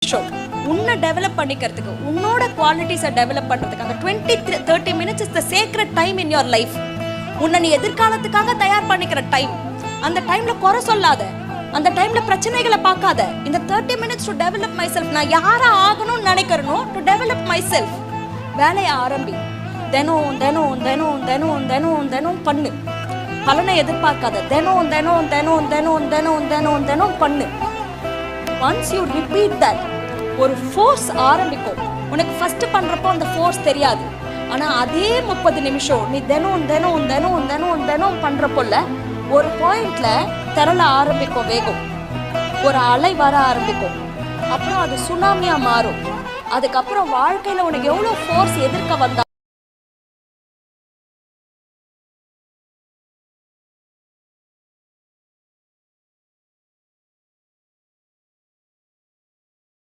Show உன்னை develop பண்ணிக்கிறதுக்கு உன்னோட குவாலிட்டிஸை டெவலப் பண்ணுறதுக்கு அந்த 20-30 minutes is the sacred time in your life. உன்னை நீ எதிர்காலத்துக்காக தயார் பண்ணிக்கிற டைம். அந்த டைம்ல குறை சொல்லாத, அந்த டைம்ல பிரச்சனைகளை பார்க்காத. இந்த 30 minutes to develop my self. நான் யாரா ஆகணும்னு நினைக்கிறனோ டு டெவலப் மை செல்ஃப். வேலையை ஆரம்பி. தினம் தினம் தினம் தினம் தினம் தினம் பண்ணு. பலனை எதிர்பார்க்காத. தினம் தினம் தினம் தினம் தினம் தினம் தினம் பண்ணு. ஒன்ஸ் யூ ரிப்பீட் தட், ஒரு ஃபோர்ஸ் ஆரம்பிக்கும். உனக்கு ஃபர்ஸ்ட் பண்றப்போ அந்த ஃபோர்ஸ் தெரியாது. ஆனா அதே 30 நிமிஷம் நீ தினம் தினம் தினம் தினம் தினம் பண்றப்போல ஒரு பாயிண்ட்ல திரள ஆரம்பிக்கும் வேகம். ஒரு அலை வர ஆரம்பிக்கும். அப்புறம் அது சுனாமியா மாறும். அதுக்கப்புறம் வாழ்க்கையில உனக்கு எவ்வளவு ஃபோர்ஸ் எதிர்க்க வந்தா